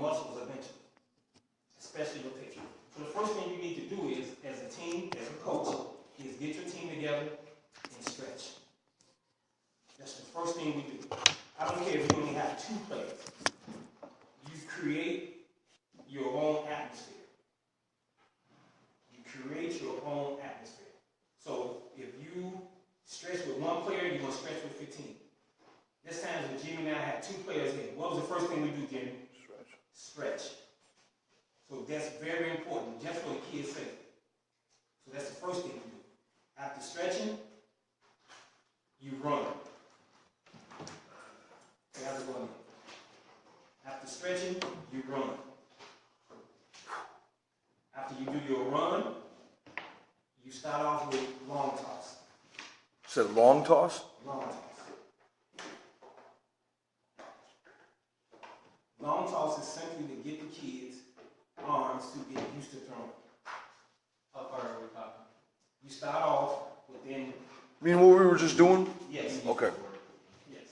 muscles eventually, especially your pitcher. So the first thing you need to do is, as a team, as a coach, is get your team together and stretch. That's the first thing we do. I don't care if you only have 2 players. You create your own atmosphere. You create your own atmosphere. So if you stretch with 1 player, you're going to stretch with 15. This time with Jimmy and I had 2 players in. What was the first thing we do, Jimmy? Stretch. So that's very important, just for the kids' sake. So that's the first thing you do. After stretching, you run. Okay, how's it going? After stretching, you run. After you do your run, you start off with long toss. You said long toss? Long toss. Long toss is simply to get the kids' arms to get used to throwing. How far are we talking? You start off within... You mean what we were just doing? Yes. Okay. Yes.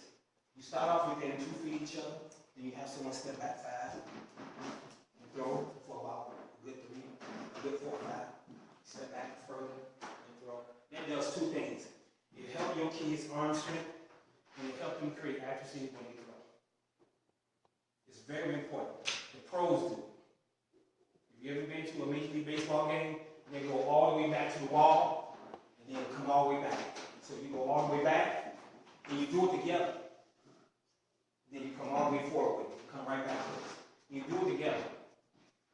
You start off within 2 feet each other, then you have someone step back 5, and throw for about a good 3, a good 4 or 5. Step back further and throw. That does 2 things. It helps your kids' arm strength, and it helps them create accuracy when they throw. It's very important. The pros do. Have you ever been to a Major League Baseball game? And they go all the way back to the wall, and then come all the way back. So you go all the way back, and you do it together. Then you come all the way forward with it. You come right back to it. You do it together.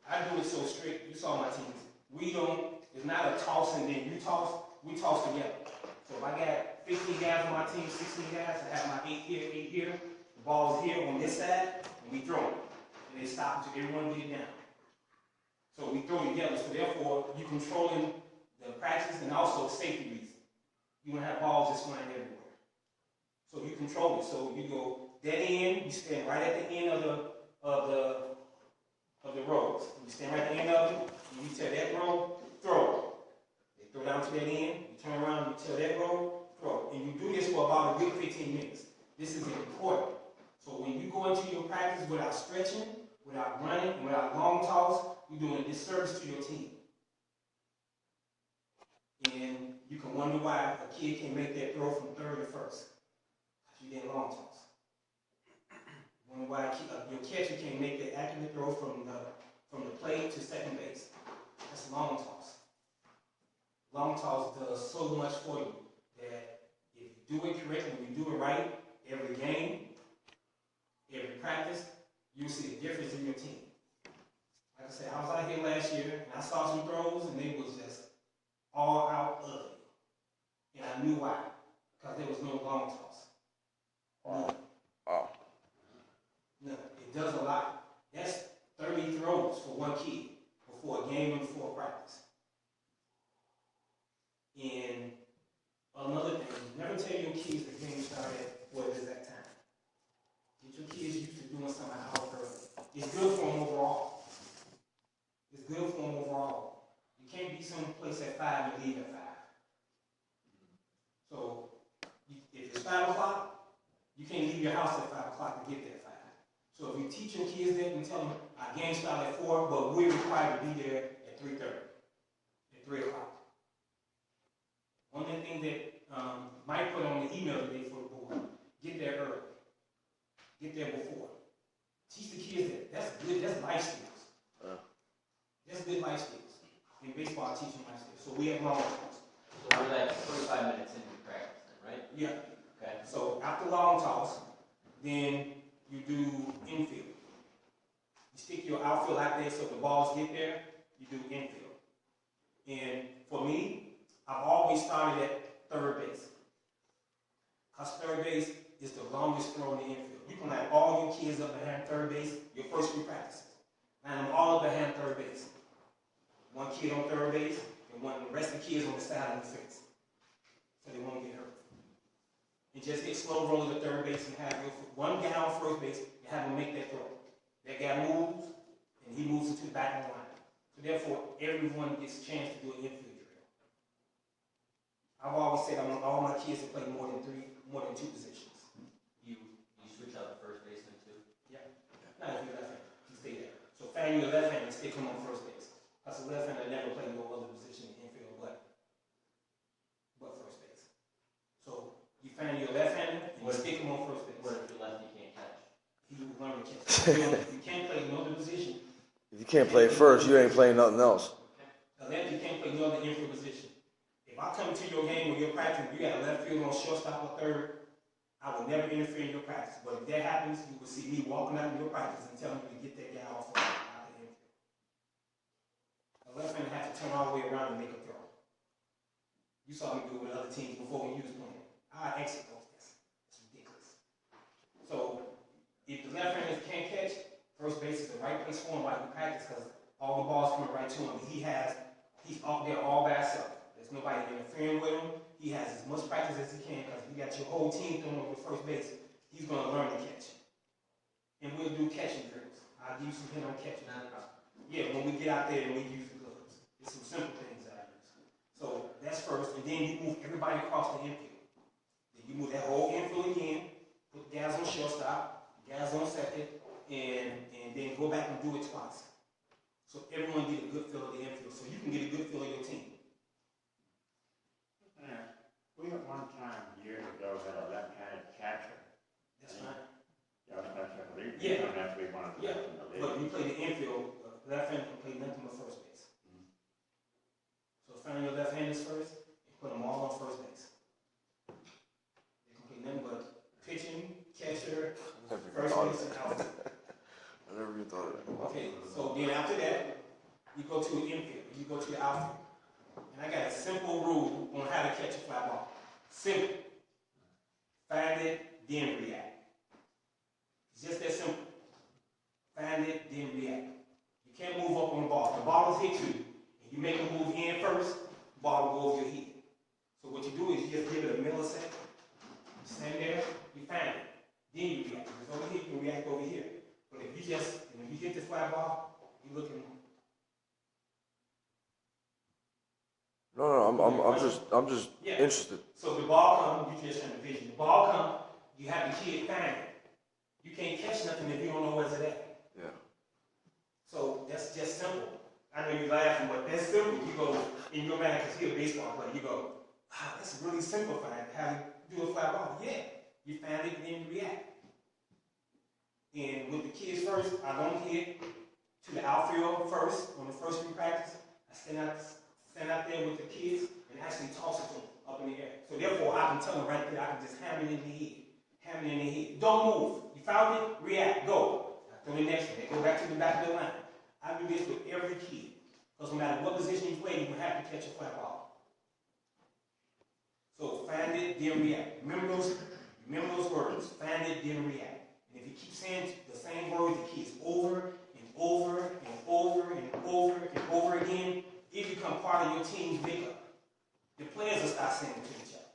I do it so strict. You saw my teams. We don't, it's not a toss and then you toss. We toss together. So if I got 15 guys on my team, 16 guys, I have my 8 here, 8 here. The ball is here on this side, and we throw it. And they stop until everyone get down. So we throw together. So therefore, you're controlling the practice and also safety reasons. You don't have balls just flying everywhere. So you control it. So you go dead end, you stand right at the end of the rows. You stand right at the end of it, and you tell that row, throw it. They throw down to that end, you turn around, you tell that row, throw it. And you do this for about a good 15 minutes. This is important. So when you go into your practice without stretching, without running, and without long toss, you're doing a disservice to your team. And you can wonder why a kid can make that throw from 3rd to 1st. Because you didn't long toss. You wonder why your catcher can't make that accurate throw from the plate to second base. That's long toss. Long toss does so much for you that if you do it correctly, when you do it right, every game, every practice, you'll see a difference in your team. Like I said, I was out here last year, and I saw some throws, and they was just all out ugly. And I knew why. Because there was no long toss. Wow. Wow. No, it does a lot. That's 30 throws for one kid before a game and before practice. And another thing, never tell your kids the game started at what exact time. Get your kids used to doing something out early. It's good for them overall. It's good for them overall. You can't be someplace at 5 and leave at 5. So if it's 5 o'clock, you can't leave your house at 5 o'clock and get there at 5. So if you teach your kids that and tell them our game starts at 4, but we're required to be there at 3:30, at 3 o'clock. One of the things that Mike put on the email today for the board, get there early. Get there before. Teach the kids that. That's good. That's life skills. That's good life skills. In baseball, teaching life skills. So we have long toss. So we're like 45 minutes into practice then, right? Yeah. Okay. So after long toss, then you do infield. You stick your outfield out there so the balls get there, you do infield. And for me, I've always started at 3rd base. Because 3rd base is the longest throw in the infield. You can line all your kids up behind 3rd base, your first 3 practices. Line them all up behind 3rd base. One kid on 3rd base, and the rest of the kids on the side of the fence. So they won't get hurt. And just get slow rollers at 3rd base and have one guy on 1st base and have him make that throw. That guy moves, and he moves into the back of the line. So therefore, everyone gets a chance to do an infield drill. I've always said I want all my kids to play more than 2 positions. You switch out the first baseman too? Yeah. Not if you're left-handed. You stay there. fan your left hand and stick him on first base. Because the left hander never played no other position in infield but first base. So you fan your left hander and you stick him on first base. What if your lefty can't catch? He will learn to catch. If you can't play no other position, If you can't play first, you ain't playing nothing else. a lefty can't play no other infield position. If I come to your game or your practice, you got a left field on shortstop or third, I will never interfere in your practice. But if that happens, you will see me walking out of your practice and telling you to get that guy off the infield. A left hander has to turn all the way around and make a throw. You saw me do it with other teams before when you was playing. I exit those. That's ridiculous. So if the left hander can't catch, first base is the right place for him while he practice because all the balls coming right to him. He's out there all by himself. There's nobody interfering with him. He has as much practice as he can because if you got your whole team throwing over first base, he's going to learn to catch. And we'll do catching drills. I'll give you some hint on catching. Yeah, when we get out there and we use the gloves. It's some simple things I use. So that's first, and then you move everybody across the infield. Then you move that whole infield again, put guys on shortstop, guys on second, and then go back and do it twice. So everyone get a good feel of the infield, so you can get a good feel of your team. Yeah, we at one time years ago had a left-handed catcher. That's fine. Yeah, that's a league. Yeah. You don't have to be one of the Yeah, best in the league. but you play the infield, left hand can play nothing but first base. So find your left-handers first and put them all on first base. They can play nothing but pitching, catcher, first base, and outfield. I never even thought of that. Okay, so then after that, you go to the infield, you go to the outfield. And I got a simple rule on how to catch a fly ball. Simple. Find it, then react. It's just that simple. Find it, then react. You can't move up on the ball. If the ball has hit you, and you make a move in first, the ball will go over your head. So what you do is you just give it a millisecond. You stand there, you find it. Then you react. If it's over here, you can react over here. But if you just, when you hit this fly ball, you're looking. No, I'm just Yeah. interested. So the ball comes, you just trying to vision. The ball comes, you have the kid find it. You can't catch nothing if you don't know where's it at. Yeah. So that's just simple. I know you're laughing, but that's simple. You go in your mind because he's a baseball player. You go, wow, that's really simplified. How you do a fly ball? Yeah, you find it and then you react. And with the kids first, I don't hit to the outfield first on the first few practice. I stand out there with the kids and actually toss it to them up in the air. So therefore, I can tell them right there. I can just hammer it in the head. Hammer it in the head. Don't move. You found it. React. Go. I throw the next one. They go back to the back of the line. I do this with every kid. Because no matter what position you play, you're going to have to catch a fly ball. So find it, then react. Remember those words. Find it, then react. And if you keep saying the same words to kids over and over and over and over and over again, it become part of your team's makeup. The players will start saying it to each other.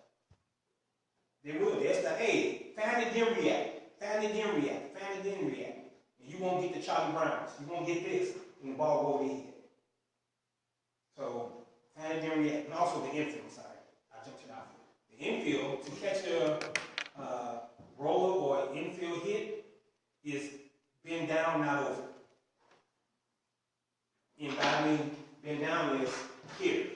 They will. They'll start, hey, find it, then react. Find it, then react. Find it, then react. And you won't get the Charlie Browns. You won't get this when the ball go over your head. So, find it, then react. And also the infield, sorry. I jumped to the outfield. The infield, to catch a roller or an infield hit, is bend down, not over. And by I mean bend down is here.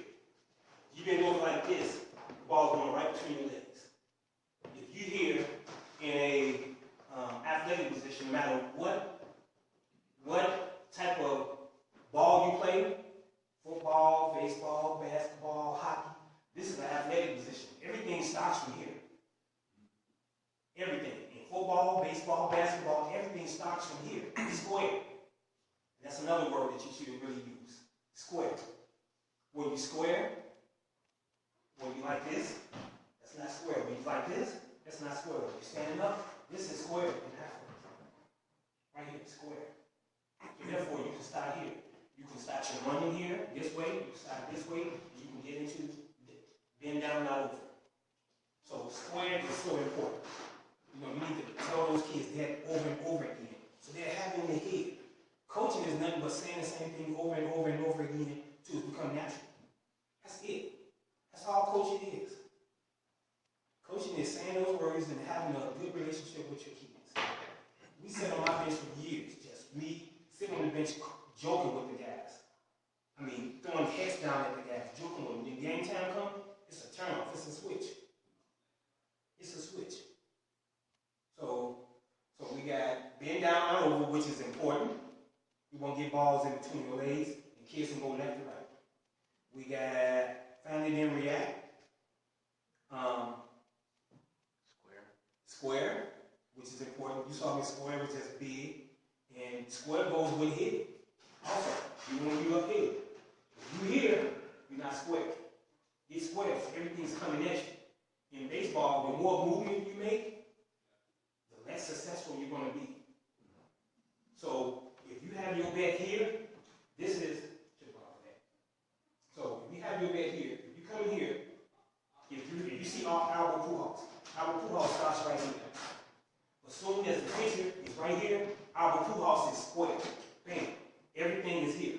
You bend over like this, the ball's going right between your legs. If you here in a athletic position, no matter what type of ball you play, football, baseball, basketball, hockey, this is an athletic position. Everything starts from here. Everything. In football, baseball, basketball, everything starts from here. Square. That's another word that you should really use. Square. When you square, when you like this, that's not square. When you like this, that's not square. When you're standing up, this is square in halfway. Right here, square. So therefore, you can start here. You can start your running here, this way, you can start this way, and you can get into bend down, not over. So square is so important. You know, you need to tell those kids that over and over again. So they're having in their head. Coaching is nothing but saying the same thing over and over and over again till it become natural. That's it. That's all coaching is. Coaching is saying those words and having a good relationship with your kids. We sat on my bench for years, just me sitting on the bench joking with the guys. I mean, throwing heads down at the guys, joking with them. When game time comes, it's a turn off, it's a switch. It's a switch. So we got bend down and over, which is important. You won't get balls in between your legs, and kids can go left and right. We got finally then react. Square, which is important. You saw me square, which is big. And square goes with hit. Also, you want you up here. If you here, you're not square. Get square, so everything's coming at you. In baseball, the more movement you make, the less successful you're going to be. So, if you have your bat here, this is, so if you have your bat here, if you come in here, if you see Albert Pujols starts right here. As soon as the pitcher is right here, Albert Pujols is square. Bam. Everything is here.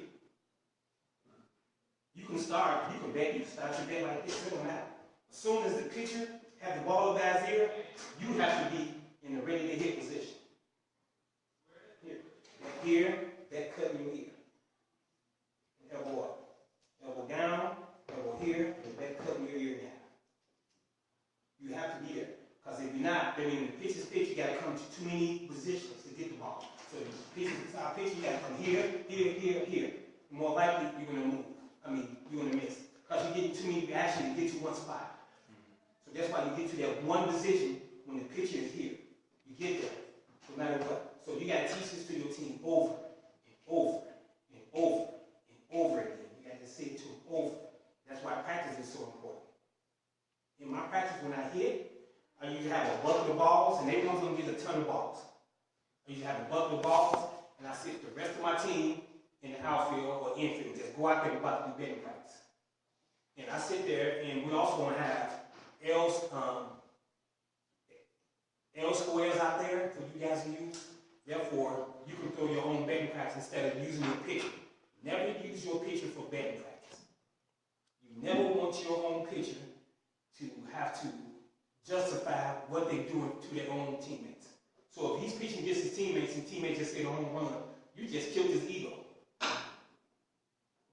You can start your bat like this, it don't matter. As soon as the pitcher has the ball of guys here, you have to be in the ready to hit position. Here, that cutting you here. Elbow up. Elbow down, elbow here, and that cutting your ear now. You have to be there. Because if you're not, then when the pitch is pitched, you got to come to too many positions to get the ball. So if the pitch is start pitching, you got to come here, here, here, here. More likely, you're going to move. You're going to miss. Because you're getting too many reactions to get to one spot. So that's why you get to that one position when the pitcher is here. You get there, no matter what. So you got to teach this to your team over and over and over and over again. You got to say it to them over. That's why practice is so important. In my practice, when I hit, I usually have a bucket of balls, and everyone's going to get a ton of balls. I usually have a bucket of balls, and I sit the rest of my team in the outfield or infield. Just go out there and about to do batting practice. And I sit there, and we also want to have L squares out there for you guys to use. Therefore, you can throw your own batting practice instead of using your pitcher. Never use your pitcher for batting practice. You never want your own pitcher to have to justify what they're doing to their own teammates. So if he's pitching against his teammates and teammates just say the home run, you just killed his ego.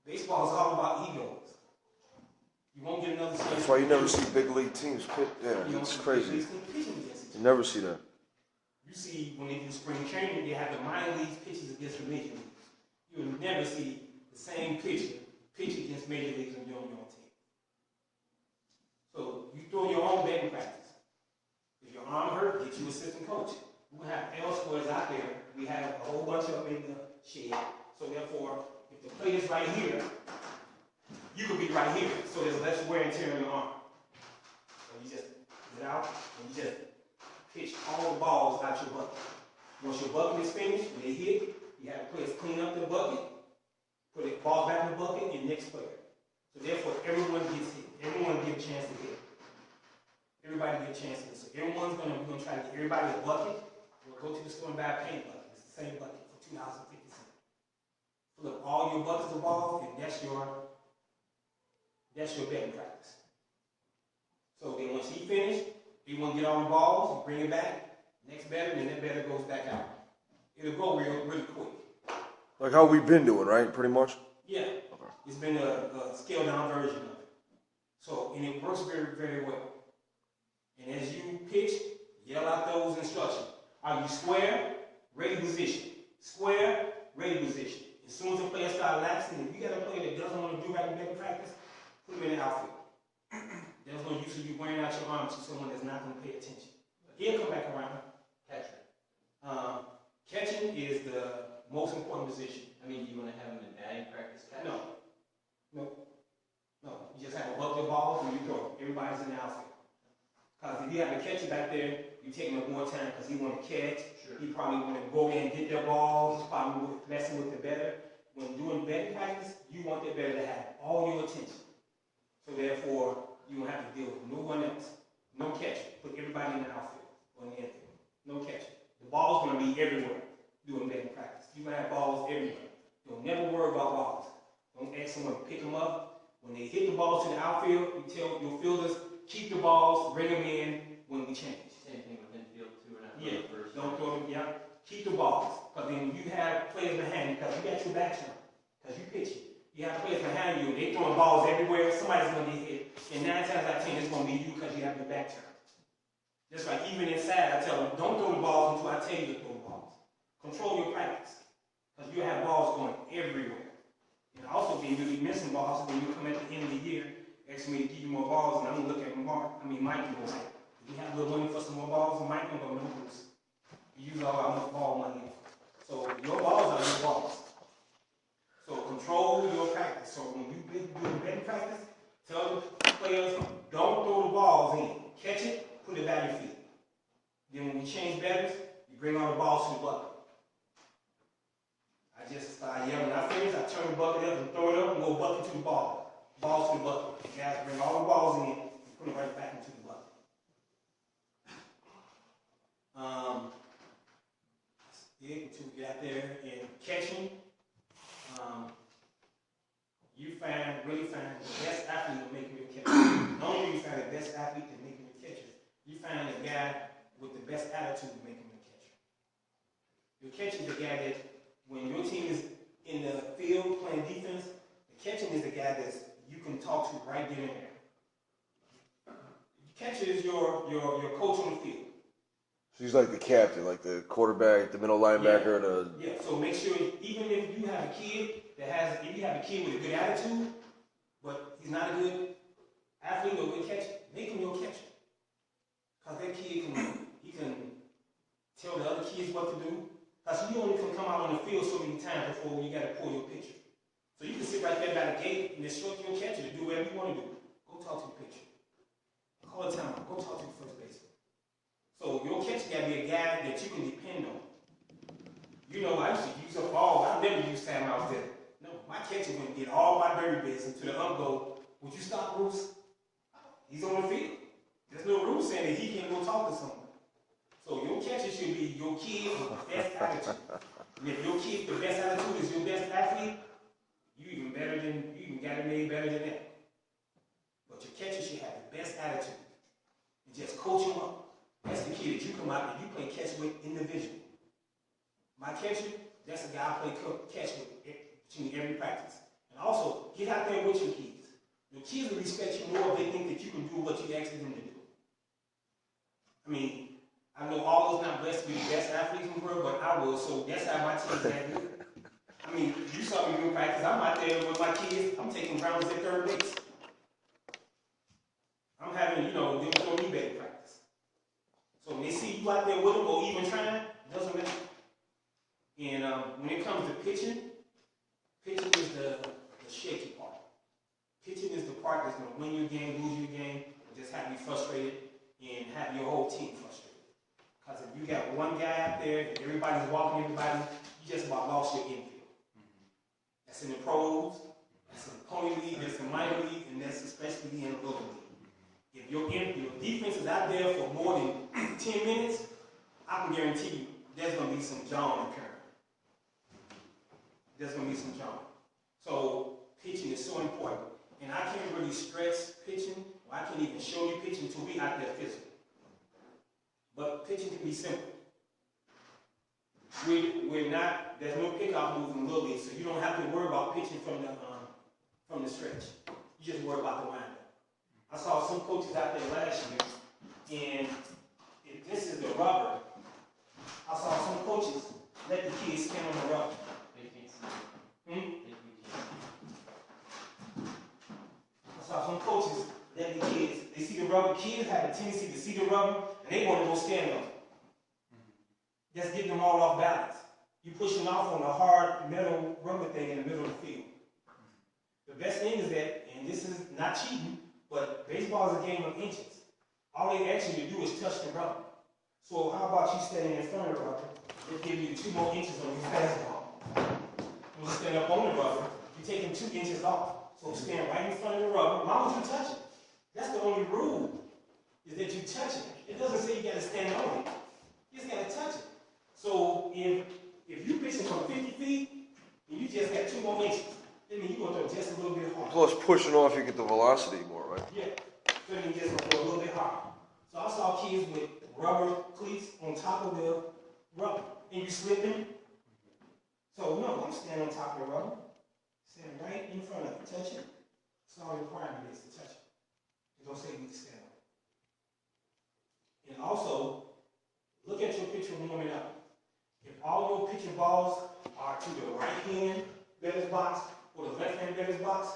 Baseball is all about egos. You won't get another. That's why you never see big league teams pitch. Yeah, it's crazy. You never see that. You see when they do spring training, they have the minor leagues pitches against the major leagues. You will never see the same pitcher pitch against major leagues on your own team. So you throw your own batting practice. If your arm hurt, get you assistant coach. We have L squares out there. We have a whole bunch of them in the shed. So therefore, if the plate is right here, you could be right here. So there's less wear and tear on your arm. So you just get out and you just pitch all the balls out your bucket. Once your bucket is finished, when they hit, you have the players clean up their bucket, put the ball back in the bucket, and next player. So therefore, everyone gets hit. Everyone gets a chance to hit. Everybody gets a chance to hit. So we're gonna try to get everybody a bucket. We'll go to the store and buy a paint bucket. It's the same bucket for $2.50. Fill up all your buckets of balls, and that's your batting practice. So then once he finished, you want to get all the balls, you bring it back, next batter, and then that batter goes back out. It'll go really quick. Like how we've been doing, right? Pretty much? Yeah. Okay. It's been a scaled down version of it. So, and it works very, very well. And as you pitch, yell out those instructions. Are you square? Ready position. Square, ready position. As soon as the player starts relaxing, if you got a player that doesn't want to do right in batting practice, put him in the outfield. There's no use of you wearing out your arms to someone that's not going to pay attention. He'll come back around. Catcher. Catching is the most important position. Do you want to have him in batting practice catch? No. You just have a bucket of balls and you throw. Everybody's in the outfield. Because if you have a catcher back there, you're taking up more time because he want to catch. Sure. He probably want to go in and get their balls. He's probably messing with the batter. When doing batting practice, you want that batter to have all your attention. So therefore, you don't have to deal with no one else. No catcher. Put everybody in the outfield or in the infield. No catcher. The ball's going to be everywhere doing batting practice. You're going to have balls everywhere. Don't never worry about balls. Don't ask someone to pick them up. When they hit the balls to the outfield, you tell your fielders, keep the balls, bring them in when we change. Same thing with infield too. We're not Yeah. first. Don't throw them. Yeah. Keep the balls. Because then you have players behind you, because you got your back turned, because you pitching. You have players behind you, they throwing balls everywhere, somebody's going to get hit. And 9 times out of 10, it's going to be you because you have your back turned. Just like even inside, I tell them, don't throw the balls until I tell you to throw the balls. Control your practice, because you have balls going everywhere. And also, then you'll be missing balls when you come at the end of the year, asking me to give you more balls, and I'm going to look at Mike, and say, if we have a little money for some more balls, and Mike going to go, no, Bruce. You use all our ball money. So your balls are your balls. So control your practice. So when you do betting practice, tell the players, don't throw the balls in. Catch it, put it back your feet. Then when we change batters, you bring all the balls to the bucket. I just start yelling. When I finish, I turn the bucket up and throw it up and go bucket to the ball. Balls to the bucket. You guys bring all the balls in and put them right back into the bucket. Until we get out there and catching, you really find the best athlete to make you a catcher. Not only do you find the best athlete to make you a catcher, you find the guy with the best attitude to make him a catcher. Your catcher is the guy that, when your team is in the field playing defense, the catcher is the guy that you can talk to right then and there. The catcher is your coach on the field. So he's like the captain, like the quarterback, the middle linebacker, Yeah, so make sure, even if you have a kid if you have a kid with a good attitude, but he's not a good athlete or good catcher, make him your catcher. Because that kid can tell the other kids what to do. Because you only can come out on the field so many times before you got to pull your pitcher. So you can sit right there by the gate and instruct your catcher to do whatever you want to do. Go talk to the pitcher. Call a timeout. Go talk to the first baseman. So your catcher got to be a guy that you can depend on. You know, I used to use a ball. I never used timeouts there. No, my catcher went and did all my dirty bits until the ump go, would you stop, Bruce? He's on the field. There's no rule saying that he can't go talk to someone. So your catcher should be your kid with the best attitude. And if your kid with the best attitude is your best athlete, you even got it made better than that. But your catcher should have the best attitude. And just coach him up. That's the kid that you come out and you play catch with individually. My catcher, that's a guy I play catch with between every practice. And also, get out there with your kids. Your kids will respect you more if they think that you can do what you asked them to do. I mean, I know all those not blessed to be the best athletes in the world, but I will, so that's how my team's that good. I mean, you saw me in practice, I'm out there with my kids, I'm taking rounds at third base. I'm having, them throw me back in practice. So when they see you out there with them or even trying, it doesn't matter. And when it comes to pitching is the shaky part. Pitching is the part that's going to win your game, lose your game, or just have you frustrated and have your whole team frustrated. Because if you got one guy out there, everybody's walking everybody, you just about lost your infield. That's in the pros, that's in the pony league, that's in minor league, and that's especially in the little league. If your defense is out there for more than 10 minutes, I can guarantee you there's going to be some jawing occurring. There's going to be some jawing. So pitching is so important. And I can't really stress pitching, or I can't even show you pitching until we out there physical. But pitching can be simple. There's no pickoff move in Little League, so you don't have to worry about pitching from the stretch. You just worry about the windup. I saw some coaches out there last year, and if this is the rubber, I saw some coaches let the kids stand on the rubber. They can't see it. I saw some coaches let the kids, they see the rubber, kids have a tendency to see the rubber, and they want to go stand on it. That's getting them all off balance. You pushing off on a hard metal rubber thing in the middle of the field. The best thing is that, and this is not cheating, but baseball is a game of inches. All they ask you to do is touch the rubber. So how about you standing in front of the rubber? They give you 2 more inches on your fastball. When you stand up on the rubber, you're taking 2 inches off. So stand right in front of the rubber. Why would you touch it? That's the only rule, is that you touch it. It doesn't say you got to stand on it. You just got to touch it. So if you're pitching from 50 feet, and you just got 2 more inches, that means you're going to throw just a little bit harder. Plus pushing off, you get the velocity more, right? Yeah. So you just going to throw a little bit harder. So I saw kids with rubber cleats on top of the rubber, and you slip them, So no, don't stand on top of the rubber. Stand right in front of it. Touch it. That's all the requirement is, to touch it. And don't say you need to stand on it. And also, look at your pitcher warming up. If all your pitching balls are to the right hand batter's box or the left hand batter's box,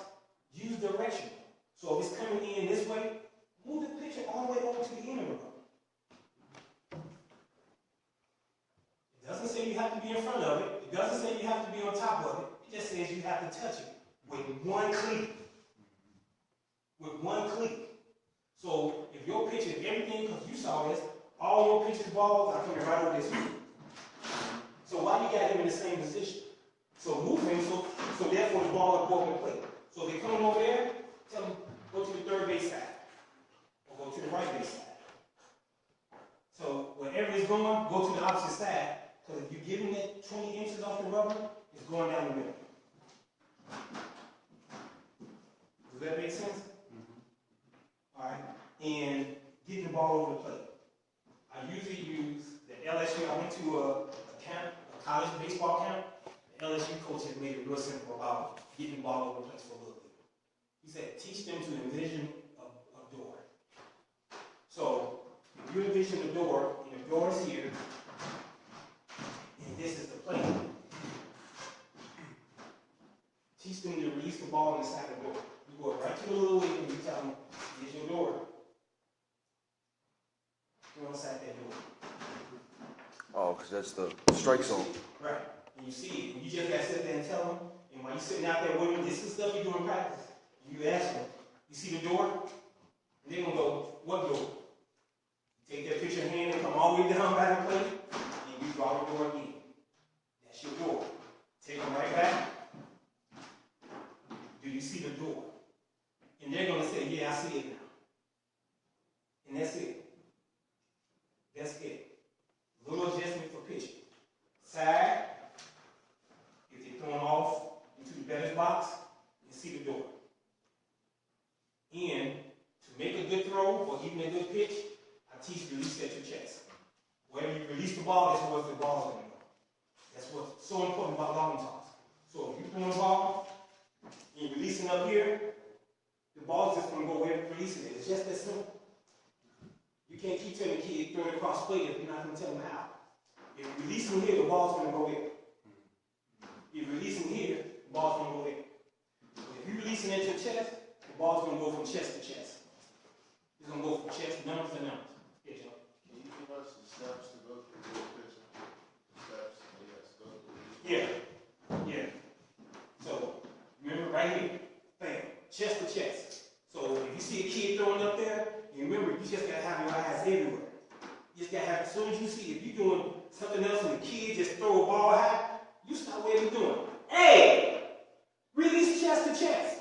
use direction. So if it's coming in this way, move the pitcher all the way over to the end of the rubber. It doesn't say you have to be in front of it. It doesn't say you have to be on top of it. It just says you have to touch it with one click. With one click. So if your pitcher, everything, because you saw this, all your pitcher's balls are coming right over this way. So why you got him in the same position? So move him, so therefore the ball will go over the plate. So if they're coming over there, tell them, go to the third base side. Or go to the right base side. So wherever it's going, go to the opposite side. Because if you're giving it 20 inches off the rubber, it's going down the middle. Does that make sense? All right. And get the ball over the plate. I usually use the LSU. I went to a camp, a college baseball camp. The LSU coach has made it real simple about getting the ball over the place for a little bit. He said, teach them to envision a door. So if you envision the door, and the door is here, and this is the plate. Teach them to release the ball inside the door. You go right to the little league and you tell them, here's your door. Go inside that door. Oh, because that's the strike zone. Right. And you see it. And you just got to sit there and tell them. And while you're sitting out there with them, this is stuff you do in practice. And you ask them, you see the door? And they're going to go, what door? You take that picture in hand and come all the way down by the plate, and you draw the door again. That's your door. Take them right back. Do you see the door? And they're going to say, yeah, I see it now. And that's it. That's it. Little adjustment for pitching. Side, if they're throwing off into the batter's box, you see the door. And to make a good throw or even a good pitch, I teach release at your chest. Wherever you release the ball, that's where the ball's going to go. That's what's so important about long toss. So if you're throwing a ball and you're releasing up here, the ball's just going to go where you're releasing it. It's just that simple. You can't keep telling the kid throw it across plate if you're not going to tell them how. If you release them here, the ball's going to go there. If you release them here, the ball's going to go there. If you're releasing at your chest, the ball's going to go from chest to chest. It's going to go from chest, numbers to numbers. Yeah, Joe. Can you give us the steps to go through the pitcher? Steps, yes, go through. Yeah. Yeah. So, remember right here, bam, chest to chest. So if you see a kid throwing up there, you remember, you just got to have your eyes everywhere. You just got to have, as soon as you see, if you're doing something else and the kid just throw a ball high, you stop what you're doing. Hey! Release chest to chest.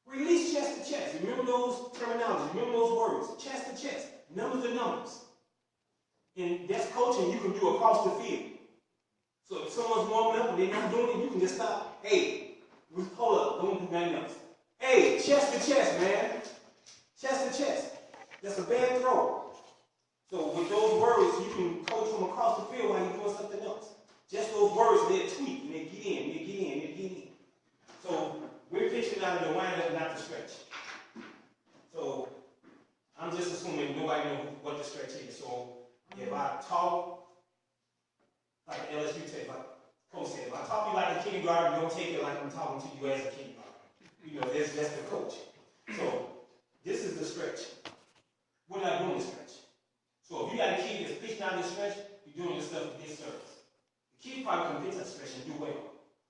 Release chest to chest. Remember those terminologies. Remember those words. Chest to chest. Numbers to numbers. And that's coaching you can do across the field. So if someone's warming up and they're not doing it, you can just stop. Hey, hold up. Don't do nothing else. Hey, chest to chest, man. Chest to chest. That's a bad throw. So with those words, you can coach them across the field while you're doing something else. Just those words, they'll tweak and they get in, they get in, they get in. So we're pitching out of the windup, not the stretch. So I'm just assuming nobody knows what the stretch is. So if I talk like an LSU tape, like Coach said, if I talk to you like a kindergarten, don't take it like I'm talking to you as a kindergarten. You know, that's the coach. So this is the stretch. We're not doing the stretch. So if you got a kid that's pitching out the stretch, you're doing this stuff to get service. The kid probably can pitch that stretch and do well.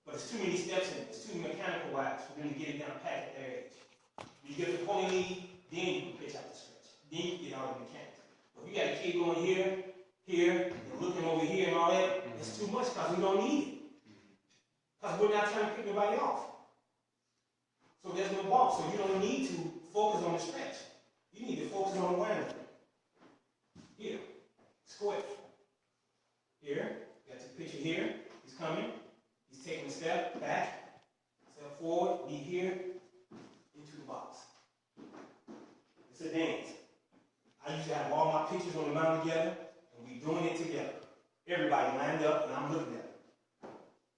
But there's too many steps in it. It's too mechanical wise for them to get it down pat at their age. When you get the pony lead, then you can pitch out the stretch. Then you can get out of the mechanics. But if you got a kid going here, and looking over here and all that, it's too much because we don't need it. Because we're not trying to pick nobody off. So there's no ball. So you don't need to focus on the stretch. You need to focus on the wind. Here, square. Here, got the pitcher here. He's coming. He's taking a step back, step forward, knee here, into the box. It's a dance. I usually have all my pitchers on the mound together, and we're doing it together. Everybody lined up, and I'm looking at them.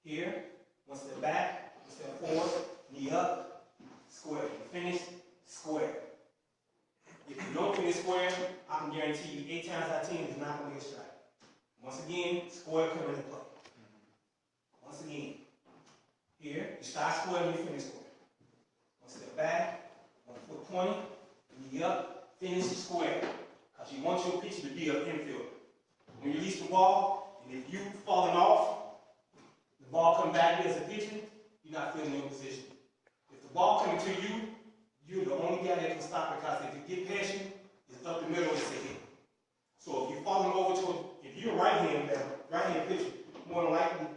Here, one step back, one step forward, knee up, square. You finish, square. If you don't finish square, I can guarantee you 8 times out of 10 it's not going to be a strike. Once again, square come into play. Once again, here, you start square and you finish square. One step back, 1 foot pointing, knee up, finish square. Because you want your pitcher to be an infielder. When you release the ball, and if you falling off, the ball come back as a pitcher, you're not feeling your position. If the ball coming to you, you're the only guy that can stop it, because if it get past you, it's up the middle, it's a hit. So if you're falling over to, if you're a right-hand pitcher, more than likely,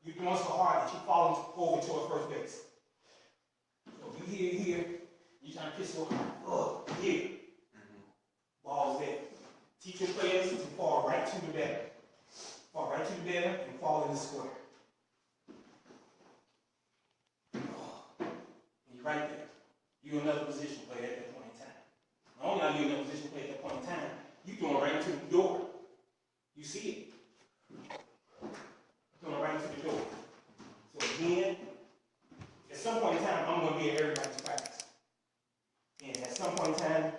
you're throwing so hard that you're falling over toward first base. So if you here, you're trying to pitch so hard, here. Ball's there. Teach your players to fall right to the batter. Fall right to the batter and fall in the square. And you're right there. You're another position player at that point in time. Not only are you another position player at that point in time, you're throwing right into the door. You see it. Throwing right into the door. So again, at some point in time, I'm going to be at everybody's practice. And at some point in time,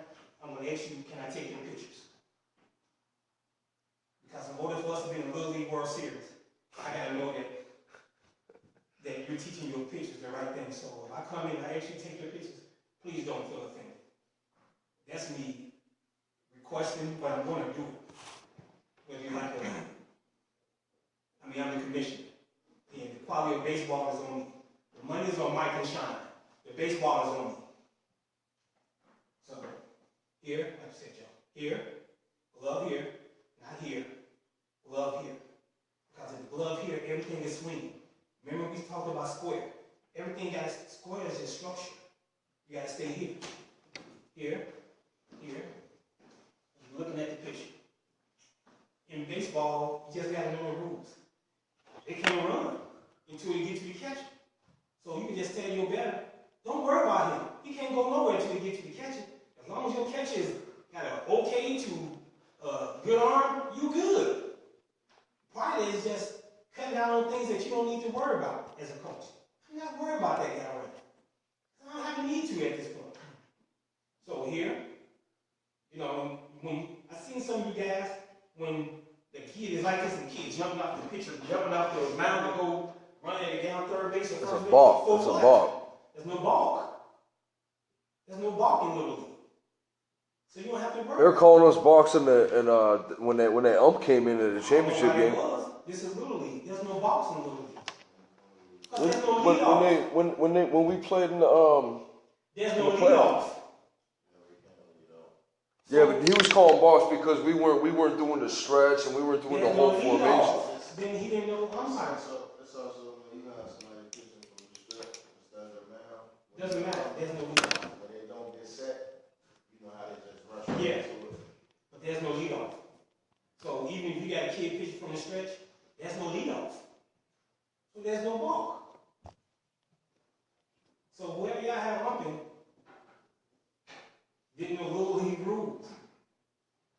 I'm going to ask you, can I take your pictures? Because in order for us to be in the Little League World Series, I got to know that you're teaching your pitchers the right thing. So if I come in and I actually take your pictures, please don't feel offended. That's me requesting, but I'm going to do it. Whether you like it or not. I mean, I'm the commissioner. And the quality of baseball is on me. The money is on Mike and Sean. The baseball is on me. So here, like I said, Joe, here, glove here, not here, glove here. Because if the glove here, everything is swinging. Remember we talked about square. Everything got square is just structure. You got to stay here. Here, here. You're looking at the picture. In baseball, you just got to know the rules. They can't run until you get to the catcher. So you can just tell your batter, don't worry about him. He can't go nowhere until you get to the catcher. As long as your catcher's got an okay to good arm, you good. Part of it is just cutting down on things that you don't need to worry about as a coach. I'm not worried about that guy already. I don't have a need to at this point. So here, you know, when I seen some of you guys, when the kid is like this and the kid jumping off the pitcher, jumping off the mound to go run at it down third base or first base. It's a balk. It's a balk. There's no balk. There's no balk in Little League. So you don't have to worry. They were calling us balks when that ump came into the championship game. This is Little League. There's no balks in Little League. Because there's no leadoff. When we played in the there's no leadoff. Yeah, but he was calling balks because we weren't doing the stretch and we weren't doing the whole formation. Then he didn't know. I'm sorry. So it's also when you have somebody pitching from the stretch instead of the mound. Doesn't matter. There's no leadoff. When they don't get set, you know how they just rush Yeah. into it. But there's no leadoff. So even if you got a kid pitching from the stretch, there's no leadoff. So there's no balk. So whoever y'all have rumping didn't know Little League rules.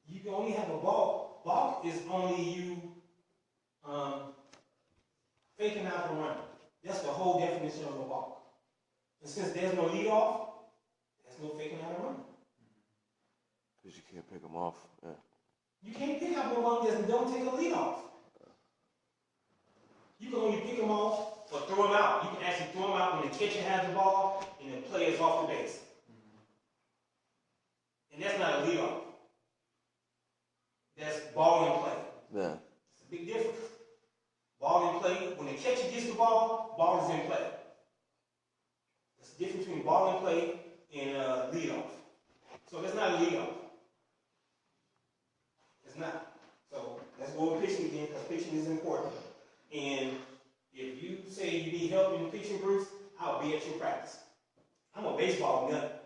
You can only have a balk. Balk is only you faking out the run. That's the whole definition of a balk. And since there's no leadoff, there's no faking out a run. Because you can't pick them off. Yeah. You can't pick out one that don't take a leadoff. You can only pick them off or throw them out. You can actually throw them out when the catcher has the ball and the player is off the base. And that's not a leadoff. That's ball in play. Yeah. It's a big difference. Ball in play, when the catcher gets the ball is in play. There's a difference between ball in play and leadoff. So that's not a leadoff. It's not. So let's go over pitching again, because pitching is important. And if you say you need help in the pitching, Bruce, I'll be at your practice. I'm a baseball nut.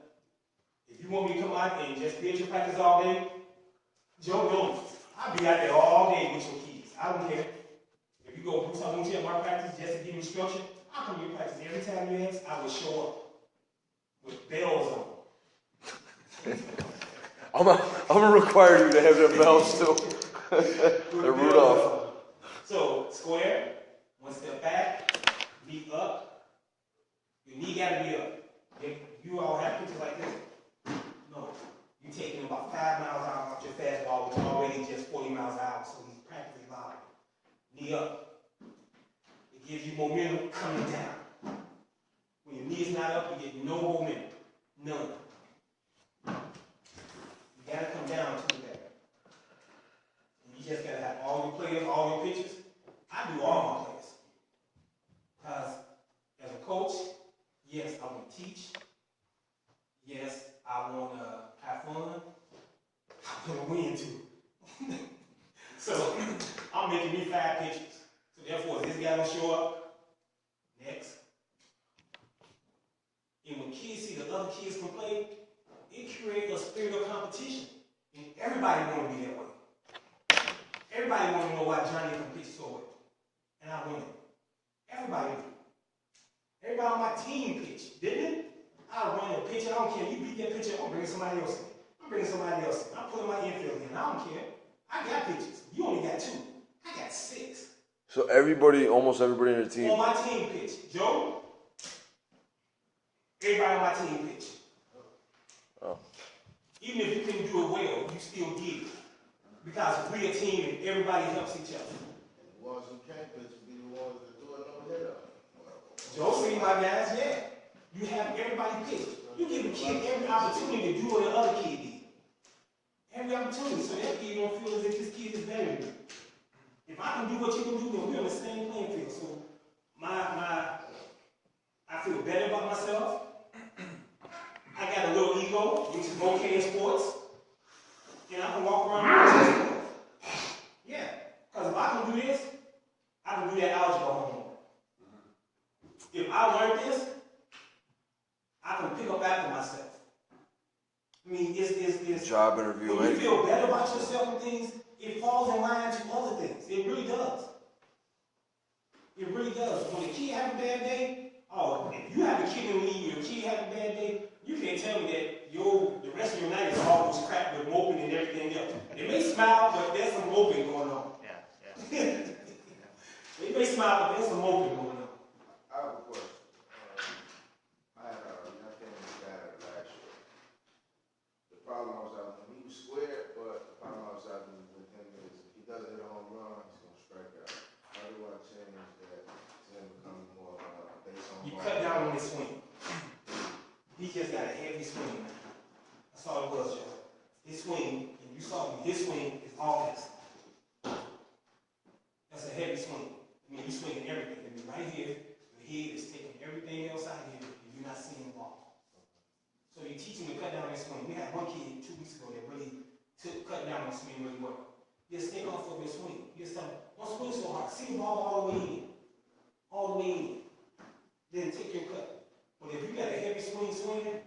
If you want me to come out and just be at your practice all day, Joe Jones, I'll be out there all day with your kids. I don't care. If you go, Bruce, I want you at my practice just to give me instruction, I'll come to your practice. Every time you ask, I will show up with bells on. I'm gonna require you to have them bells too. The Rudolph. So square, one step back, gotta be up. If you all have pitches like this, no. You're taking about 5 miles an hour off your fastball, which is already just 40 miles an hour, so he's practically loud. Knee up. It gives you momentum coming down. When your knee is not up, you get no momentum. None. You gotta come down to that. And you just gotta have all your players, all your pitchers. I do all my players. Because as a coach, yes, I want to teach. Yes, I want to have fun. I want to win too. So I'm making me 5 pitches. So therefore, if this guy don't show up, next. And when kids see the other kids can play, it creates a spirit of competition. And everybody want to be that way. Everybody want to know why Johnny can pitch so well. And I win. Everybody do. Everybody on my team pitch, didn't it? I run the pitch. I don't care. You beat that pitcher, I'm bringing somebody else in. I'm bringing somebody else in. I'm putting my infield in. I don't care. I got pitches. You only got 2. I got 6. So everybody, almost everybody in the team. On my team pitch. Joe, everybody on my team pitch. Oh. Even if you couldn't do it well, you still did it. Because we're a team and everybody helps each other. And the ones who can't pitch be the ones that do it no hitter. Joe, see my guys, yeah. You have everybody pitch. You give a kid every opportunity to do what the other kid did. Every opportunity, so that kid don't feel as if this kid is better than you. If I can do what you can do, then we're on the same playing field. So I feel better about myself. I got a little ego, which is okay in sports. And I can walk around and yeah. Because if I can do this, I can do that algebra homework. If I learned this, I can pick up after myself. I mean, it's Job interview. when you feel better about yourself and things, it falls in line to other things. It really does. It really does. When a kid have a bad day, oh, if you have a kid in the league, your kid have a bad day, you can't tell me that the rest of your night is almost crap with moping and everything else. They may smile, but there's some moping going on. Yeah. They may smile, but there's some moping going on. I have a question. I came to Saturday last year. The problem I was having, he was square, but the problem I was having with him is if he doesn't hit a home run, he's going to strike out. How do I change that to him becoming more based on You cut down on his swing. He just got a heavy swing. That's all it was, Joe. His swing, and you saw me, his swing is all this. That's a heavy swing. I mean, you swinging everything. I mean, right here, your head is taking everything else out here, and you're not seeing the ball. So you teach him to cut down his swing. We had one kid 2 weeks ago that really cut down his swing really well. Just take off of your swing. Just tell him, don't swing so hard. See the ball all the way in. All the way in. Then take your cut. But if you got a heavy swing swinging,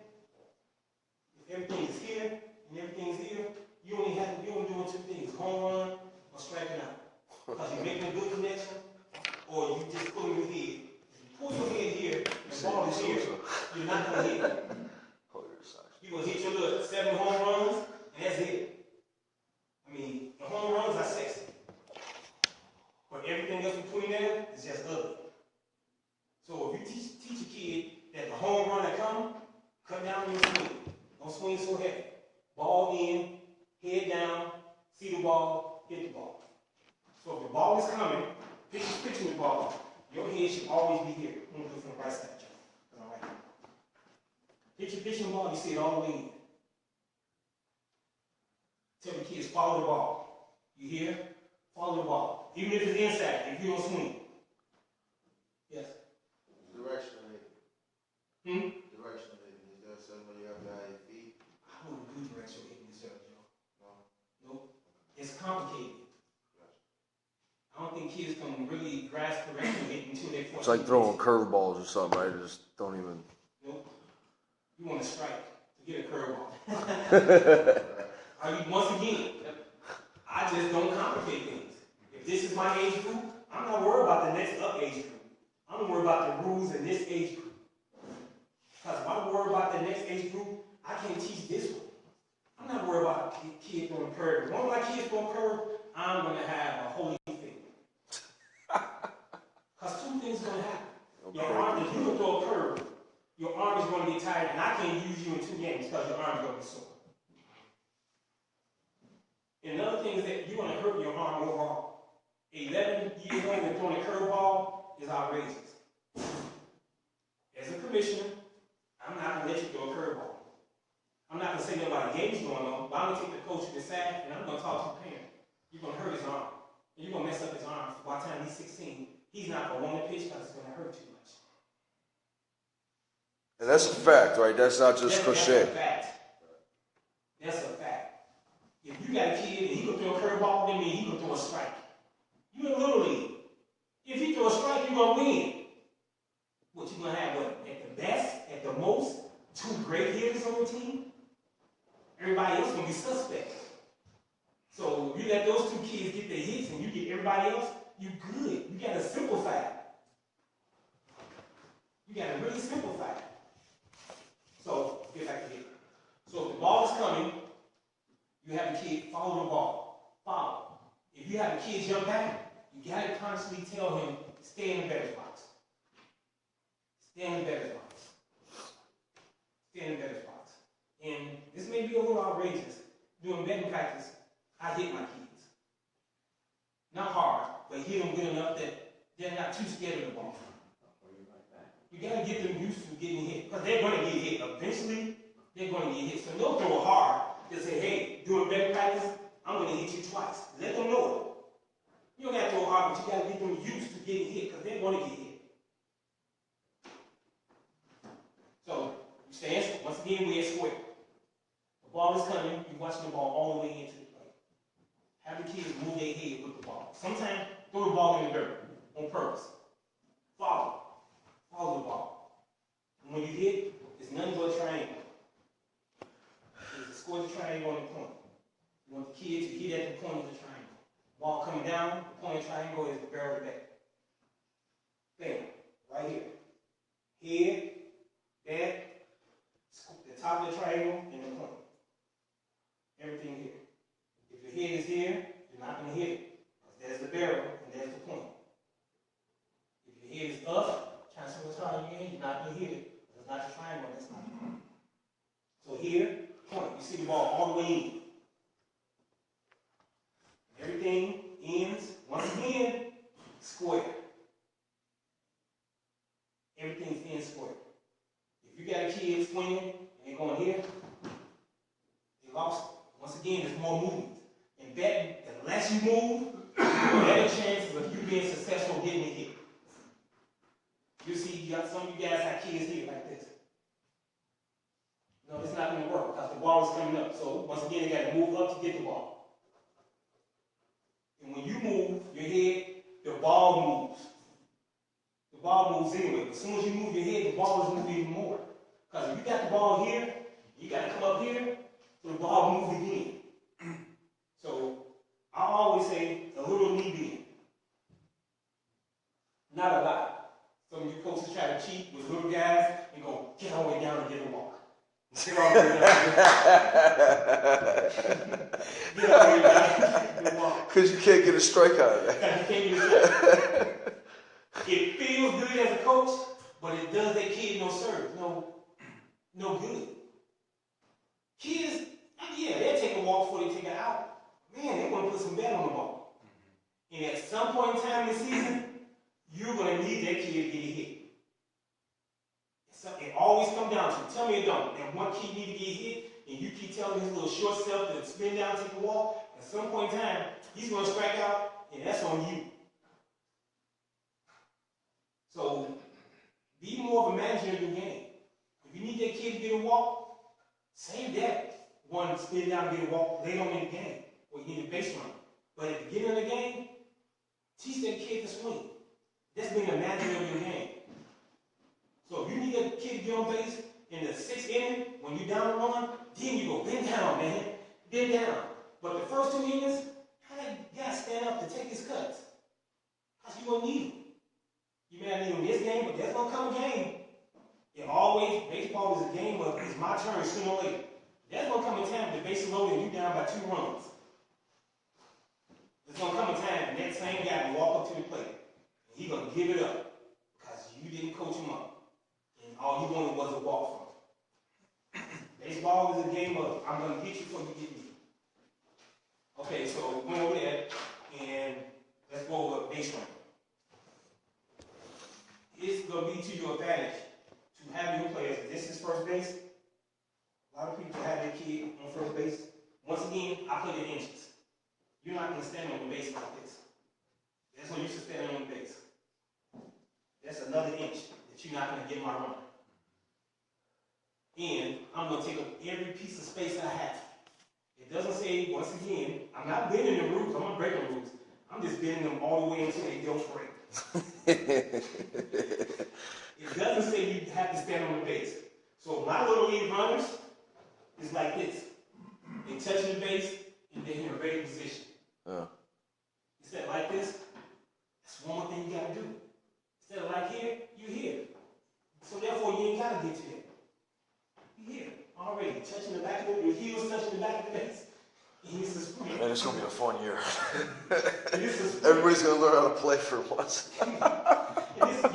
if everything is here and everything is here, you only doing 2 things: home run or striking out. Because you're making a good connection, or you just pulling your head. If you pull your head here, the ball is here, you're not gonna hit it. You're gonna hit your little 7 home runs, and that's it. I mean, the home runs are sexy. But everything else between there is just ugly. So if you teach a kid that the home run that come, cut down your swing. Don't swing so heavy. Ball in, head down, see the ball, hit the ball. So if the ball is coming, pitching the ball, your head should always be here. I'm going to do it from the right side, Joe. All right. Pitching the ball, you see it all the way in. Tell the kids, follow the ball. You hear? Follow the ball. Even if it's inside, if you don't swing. Yes? directionally? Directionally, is there something you have to have your feet? I wouldn't do directional hitting this early, Joe. Nope. It's complicated. I don't think kids can really grasp directional hitting until they're 14. It's like throwing curveballs or something. I just don't even. Nope. You want to strike to get a curveball. Once again, I just don't complicate things. If this is my age group, I'm not worried about the next up age group. I'm worried about the rules in this age group. Because if I'm worried about the next age group, I can't teach this one. I'm not worried about kids on the curve. If one of my kids go curve, I'm going to have a holy thing. Because 2 things are going to happen. Your arm, if you can throw a curve, your arm is going to get tired, and I can't use you in 2 games because your arm is going to be sore. And another thing is that you're going to hurt your arm overall. 11 years old and throwing a curveball is outrageous. As a commissioner, I'm not going to let you throw a curveball. I'm not going to say nothing about the game's going on, but I'm going to take the coach to the side, and I'm going to talk to the parent. You're going to hurt his arm. And you're going to mess up his arm. By the time he's 16, he's not going to want to pitch because it's going to hurt too much. And that's a fact, right? That's not just That's cliche. a fact. That's a fact. If you got a kid and he can throw a curveball, that means he can throw a strike. You in Little League. If he throw a strike, you're going to win. What, you going to have, what, at the best, at the most, 2 great hitters on your team? Everybody else going to be suspect. So you let those 2 kids get their hits and you get everybody else, you good. You got to simplify it. You got to really simplify it. So, get back to here. So if the ball is coming, you have the kid follow the ball. Follow. If you have the kid jump back, you got to constantly tell him, stay in the batter's box. Stay in the batter's box. Stay in the batter's box. And this may be a little outrageous. During batting practice, I hit my kids. Not hard, but hit them good enough that they're not too scared of the ball. You got to get them used to getting hit, because they're going to get hit. Eventually, they're going to get hit. So don't throw it hard. Just say, hey, during batting practice, I'm going to hit you twice. Let them know it. You don't have to throw hard, but you got to get them used to getting hit, because they're going to get hit. So, you stand, once again, we're at square. The ball is coming, you're watching the ball all the way into the plate. Have the kids move their head with the ball. Sometimes, throw the ball in the dirt on purpose. Follow. Follow the ball. And when you hit, it's nothing but a triangle. It's a square triangle on the point. You want the kid to hit at the point of the triangle. Ball coming down, the point of the triangle is the barrel of the bat. Bam. Right here. Head, bat, the top of the triangle, and the point. Everything here. If your head is here, you're not going to hit it. There's the barrel, and there's the point. If your head is up, chances are you're not going to hit it. It's not the triangle, that's not the point. So here, point. You see the ball all the way in. Everything ends, once again, square. Everything ends square. If you got a kid swinging and they're going here, they lost it. Once again, there's more movement. And betting, the less you move, the better chances of you being successful getting a hit. You see, you got some of you guys have kids here like this. No, it's not going to work because the ball is coming up. So once again, they got to move up to get the ball. And when you move your head, the ball moves. The ball moves anyway. But as soon as you move your head, the ball is moving even more. Because if you got the ball here, you got to come up here, so the ball moves again. So I always say a little knee bend. Not a lot. Some of you coaches try to cheat with little guys and go, get all the way down and get a walk. Get all the way down. Get all the way down and get a walk. Because you can't get a strike out of that. Because you can't get a strike. It feels good as a coach, but it does that kid no service, no good. Kids, yeah, they'll take a walk before they take it out. Man, they want to put some bat on the ball. And at some point in time in the season, you're going to need that kid to get a hit. So it always comes down to, tell me it don't. That one kid need to get hit, and you keep telling his little short self to spin down, take a walk. At some point in time, he's going to strike out, and that's on you. So be more of a manager of your game. If you need that kid to get a walk, save that. One spin down and get a walk later on in the game, or you need a base run. But at the beginning of the game, teach that kid to swing. That's being a manager of your game. So if you need a kid to get on base in the 6th inning, when you're down a run, then you go bend down, man. Bend down. But the first 2 innings, you gotta stand up to take his cuts. Because you're gonna need them. You may not need them this game, but there's gonna come a game. It always, baseball is a game of, it's my turn sooner or later. There's gonna come a time the base is loaded and you're down by 2 runs. There's gonna come a time and that same guy will walk up to the plate. And he's gonna give it up because you didn't coach him up. And all you wanted was baseball is a game of I'm gonna get you before you get me. Okay, so we went over there and let's go over base running. It's gonna be to your advantage to have your players. This is first base. A lot of people have their kid on first base. Once again, I put in inches. You're not gonna stand on the base like this. That's what you should stand on the base. That's another inch that you're not gonna get my run. And I'm gonna take up every piece of space I have. It doesn't say, once again, I'm not bending the rules, I'm not breaking the rules. I'm just bending them all the way until they don't break. It doesn't say you have to stand on the base. So my little league runners is like this. They touch the base and they're in a ready position. Instead of like this, that's one more thing you gotta do. Instead of like here, you're here. So therefore you ain't gotta get to it. You're here already, touching the back of your heels, touching the back of the base. And this is sprint. Man, it's gonna be a fun year. This is sprint. Everybody's gonna learn how to play for once. And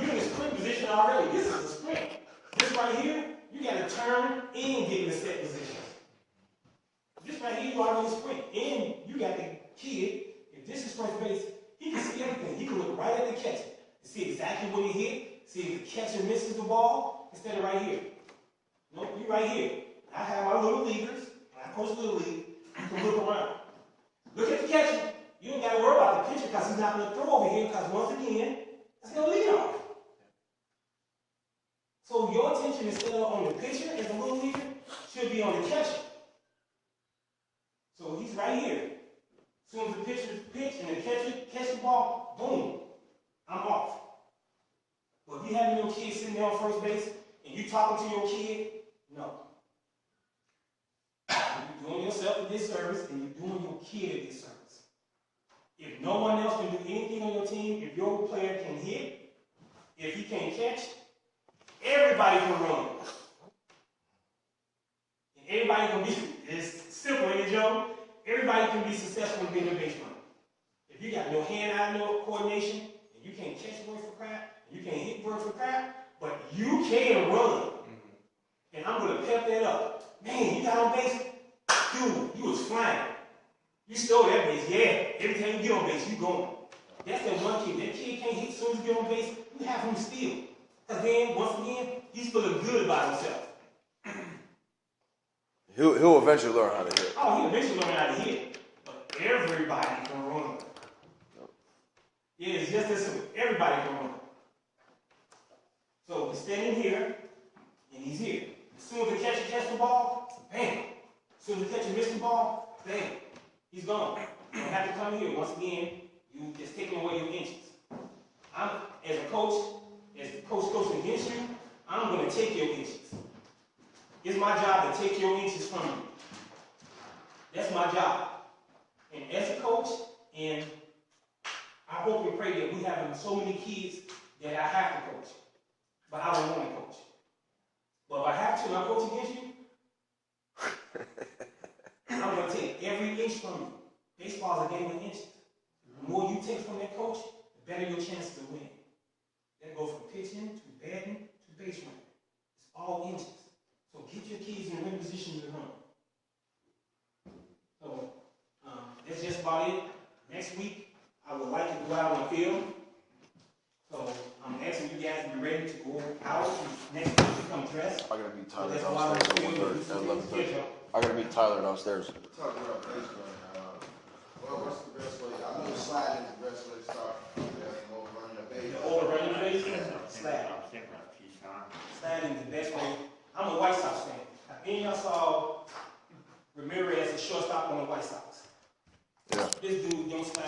you're in a sprint position already. This is a sprint. This right here, you gotta turn and get in the set position. This right here, you already sprint. And you got the kid, if this is first base, he can see everything. He can look right at the catcher and see exactly when he hit, see if the catcher misses the ball, instead of right here. Nope, you right here. I have my little leaguers, and I coach little league. You can look around. Look at the catcher. You don't got to worry about the pitcher because he's not going to throw over here because once again, that's going to lead off. So your attention instead of on the pitcher as a little leaguer should be on the catcher. So he's right here. As soon as the pitcher pitch and the catcher catch the ball, boom, I'm off. But if you having your kid sitting there on first base and you talking to your kid, no. You're doing yourself a disservice and you're doing your kid a disservice. If no one else can do anything on your team, if your player can hit, if he can't catch, everybody can run. And everybody can be, it's simple, ain't it, Joe? Everybody can be successful in being a base runner. If you got no hand-eye no coordination, and you can't catch bird for crap, and you can't hit bird for crap, but you can run. And I'm going to pep that up. Man, you got on base? Dude, you was flying. You stole that base. Yeah, every time you get on base, you going. That's that one kid. That kid can't hit as soon as you get on base, you have him steal. Because then, once again, he's feeling good about himself. He'll eventually learn how to hit. Oh, he'll eventually learn how to hit. But everybody can run. Yeah, it's just as simple. Everybody can run. So he's standing here, and he's here. As soon as the catcher catches the ball, bam. As soon as the catcher misses the ball, bam. He's gone. You don't have to come here. Once again, you just taking away your inches. I'm, as a coach, as the coach coaching against you, I'm going to take your inches. It's my job to take your inches from you. That's my job. And as a coach, and I hope and pray that we have so many kids that I have to coach. But I don't want to coach. But if I have to, and I coach against you, I'm going to take every inch from you. Baseball is a game of inches. The more you take from that coach, the better your chances to win. That goes from pitching to batting to base running. It's all inches. So get your kids in a good position to run. So that's just about it. Next week, I would like to go out on the field. So I'm asking you guys to be ready to go out next week to come dressed. I gotta meet Tyler That's a lot downstairs of at 1:30, at 11:30. field. I gotta meet Tyler downstairs. Talking about base running, well, what's the best way? I know sliding is the best way to start. That's more running the base. The older running base, slide. Sliding is the best way. I'm a White Sox fan. Any of y'all saw Ramirez, the shortstop on the White Sox? Yeah. This dude don't slide.